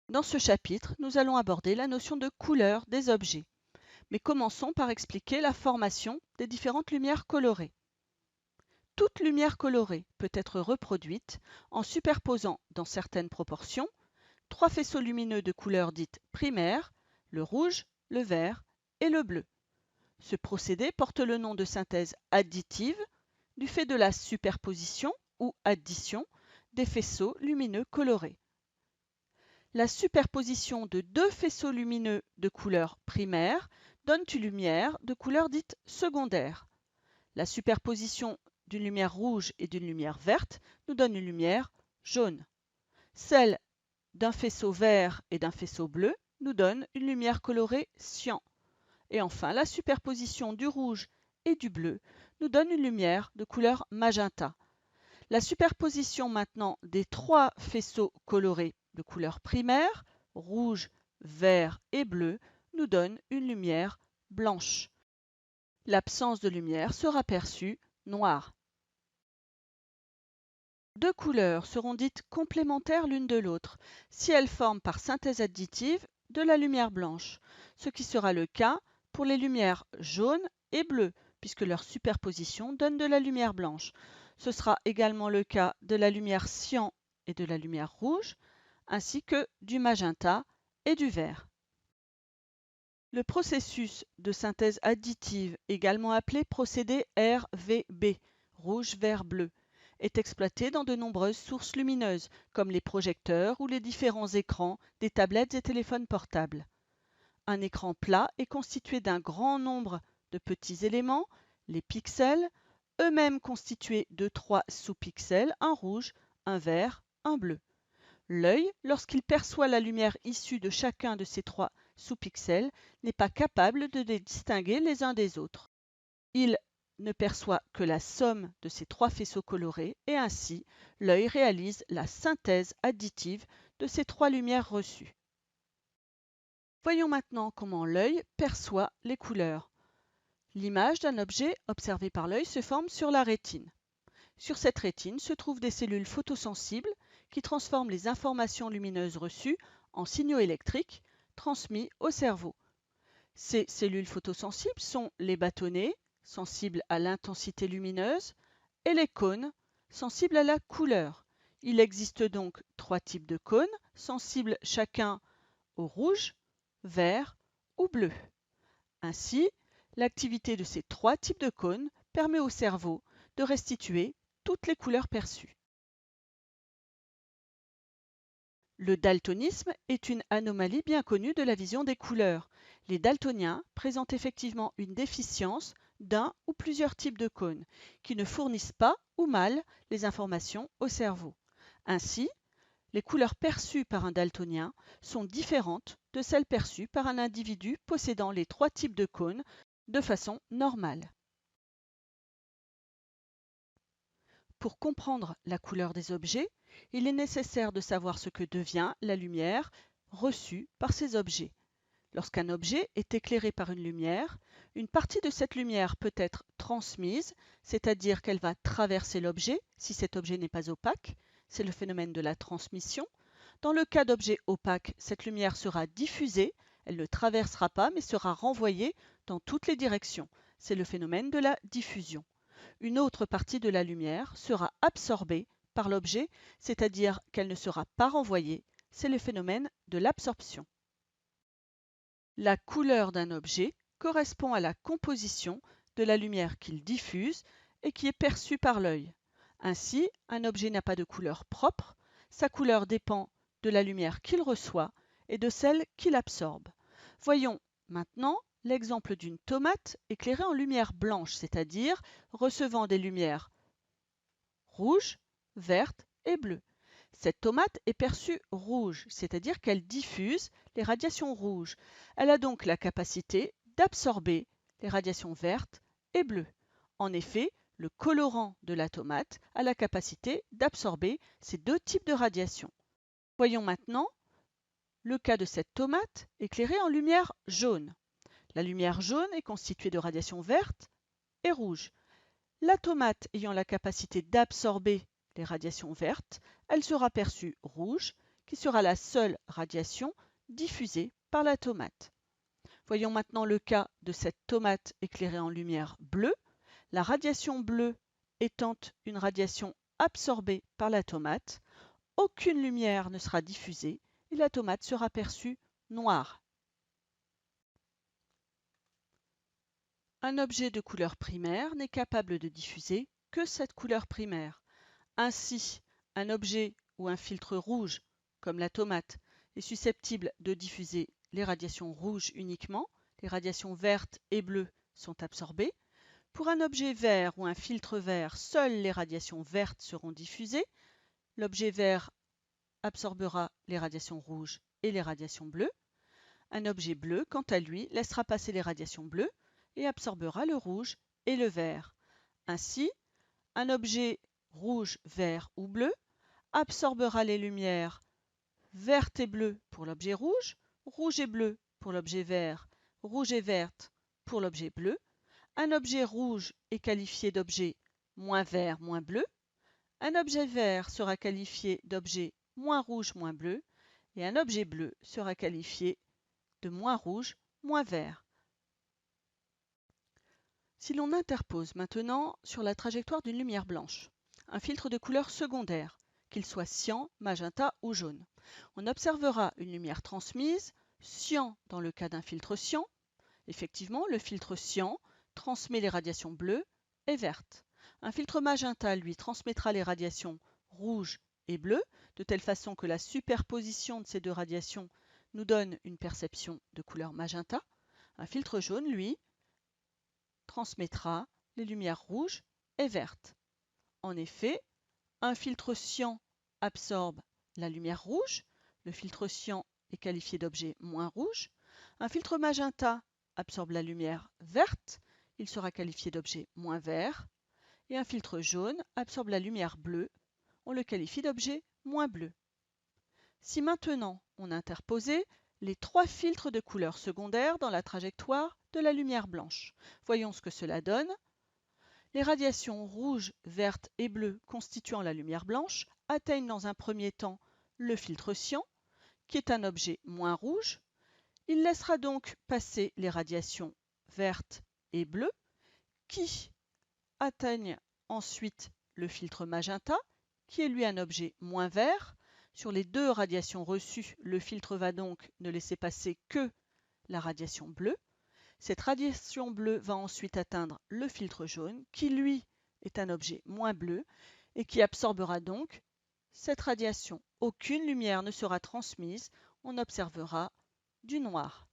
Dans ce chapitre, nous allons aborder la notion de couleur des objets. Mais commençons par expliquer la formation des différentes lumières colorées. Toute lumière colorée peut être reproduite en superposant, dans certaines proportions, trois faisceaux lumineux de couleur dite primaire, le rouge, le vert et le bleu. Ce procédé porte le nom de synthèse additive du fait de la superposition ou addition des faisceaux lumineux colorés. La superposition de deux faisceaux lumineux de couleur primaire donne une lumière de couleur dite secondaire. La superposition d'une lumière rouge et d'une lumière verte nous donne une lumière jaune. Celle d'un faisceau vert et d'un faisceau bleu nous donne une lumière colorée cyan. Et enfin, la superposition du rouge et du bleu nous donne une lumière de couleur magenta. La superposition maintenant des trois faisceaux colorés de couleur primaire, rouge, vert et bleu, nous donne une lumière blanche. L'absence de lumière sera perçue noire. Deux couleurs seront dites complémentaires l'une de l'autre si elles forment par synthèse additive de la lumière blanche, ce qui sera le cas pour les lumières jaune et bleu, puisque leur superposition donne de la lumière blanche. Ce sera également le cas de la lumière cyan et de la lumière rouge, ainsi que du magenta et du vert. Le processus de synthèse additive, également appelé procédé RVB, rouge, vert, bleu, est exploité dans de nombreuses sources lumineuses, comme les projecteurs ou les différents écrans des tablettes et téléphones portables. Un écran plat est constitué d'un grand nombre de petits éléments, les pixels, eux-mêmes constitués de trois sous-pixels, un rouge, un vert, un bleu. L'œil, lorsqu'il perçoit la lumière issue de chacun de ces trois sous-pixels, n'est pas capable de les distinguer les uns des autres. Il ne perçoit que la somme de ces trois faisceaux colorés et ainsi, l'œil réalise la synthèse additive de ces trois lumières reçues. Voyons maintenant comment l'œil perçoit les couleurs. L'image d'un objet observé par l'œil se forme sur la rétine. Sur cette rétine se trouvent des cellules photosensibles qui transforment les informations lumineuses reçues en signaux électriques transmis au cerveau. Ces cellules photosensibles sont les bâtonnets, sensibles à l'intensité lumineuse, et les cônes, sensibles à la couleur. Il existe donc trois types de cônes, sensibles chacun au rouge, vert ou bleu. Ainsi, l'activité de ces trois types de cônes permet au cerveau de restituer toutes les couleurs perçues. Le daltonisme est une anomalie bien connue de la vision des couleurs. Les daltoniens présentent effectivement une déficience d'un ou plusieurs types de cônes qui ne fournissent pas ou mal les informations au cerveau. Ainsi, les couleurs perçues par un daltonien sont différentes de celles perçues par un individu possédant les trois types de cônes de façon normale. Pour comprendre la couleur des objets, il est nécessaire de savoir ce que devient la lumière reçue par ces objets. Lorsqu'un objet est éclairé par une lumière, une partie de cette lumière peut être transmise, c'est-à-dire qu'elle va traverser l'objet si cet objet n'est pas opaque, c'est le phénomène de la transmission. Dans le cas d'objets opaques, cette lumière sera diffusée, elle ne traversera pas mais sera renvoyée dans toutes les directions, c'est le phénomène de la diffusion. Une autre partie de la lumière sera absorbée par l'objet, c'est-à-dire qu'elle ne sera pas renvoyée, c'est le phénomène de l'absorption. La couleur d'un objet correspond à la composition de la lumière qu'il diffuse et qui est perçue par l'œil. Ainsi, un objet n'a pas de couleur propre, sa couleur dépend de la lumière qu'il reçoit et de celle qu'il absorbe. Voyons maintenant l'exemple d'une tomate éclairée en lumière blanche, c'est-à-dire recevant des lumières rouges, vertes et bleues. Cette tomate est perçue rouge, c'est-à-dire qu'elle diffuse les radiations rouges. Elle a donc la capacité d'absorber les radiations vertes et bleues. En effet, le colorant de la tomate a la capacité d'absorber ces deux types de radiations. Voyons maintenant le cas de cette tomate éclairée en lumière jaune. La lumière jaune est constituée de radiations vertes et rouges. La tomate ayant la capacité d'absorber les radiations vertes, elle sera perçue rouge, qui sera la seule radiation diffusée par la tomate. Voyons maintenant le cas de cette tomate éclairée en lumière bleue. La radiation bleue étant une radiation absorbée par la tomate, aucune lumière ne sera diffusée et la tomate sera perçue noire. Un objet de couleur primaire n'est capable de diffuser que cette couleur primaire. Ainsi, un objet ou un filtre rouge, comme la tomate, est susceptible de diffuser les radiations rouges uniquement. Les radiations vertes et bleues sont absorbées. Pour un objet vert ou un filtre vert, seules les radiations vertes seront diffusées. L'objet vert absorbera les radiations rouges et les radiations bleues. Un objet bleu, quant à lui, laissera passer les radiations bleues et absorbera le rouge et le vert. Ainsi, un objet rouge, vert ou bleu absorbera les lumières vertes et bleues pour l'objet rouge, rouge et bleu pour l'objet vert, rouge et verte pour l'objet bleu. Un objet rouge est qualifié d'objet moins vert, moins bleu. Un objet vert sera qualifié d'objet moins rouge, moins bleu. Et un objet bleu sera qualifié de moins rouge, moins vert. Si l'on interpose maintenant sur la trajectoire d'une lumière blanche un filtre de couleur secondaire, qu'il soit cyan, magenta ou jaune, on observera une lumière transmise, cyan dans le cas d'un filtre cyan. Effectivement, le filtre cyan transmet les radiations bleues et vertes. Un filtre magenta, lui, transmettra les radiations rouges et bleues, de telle façon que la superposition de ces deux radiations nous donne une perception de couleur magenta. Un filtre jaune, lui, transmettra les lumières rouges et vertes. En effet, un filtre cyan absorbe la lumière rouge. Le filtre cyan est qualifié d'objet moins rouge. Un filtre magenta absorbe la lumière verte. Il sera qualifié d'objet moins vert. Et un filtre jaune absorbe la lumière bleue. On le qualifie d'objet moins bleu. Si maintenant on interposait les trois filtres de couleur secondaire dans la trajectoire de la lumière blanche, voyons ce que cela donne. Les radiations rouges, vertes et bleues constituant la lumière blanche atteignent dans un premier temps le filtre cyan, qui est un objet moins rouge. Il laissera donc passer les radiations vertes et bleues, qui atteignent ensuite le filtre magenta, qui est lui un objet moins vert. Sur les deux radiations reçues, le filtre va donc ne laisser passer que la radiation bleue. Cette radiation bleue va ensuite atteindre le filtre jaune, qui lui est un objet moins bleu et qui absorbera donc cette radiation. Aucune lumière ne sera transmise, on observera du noir.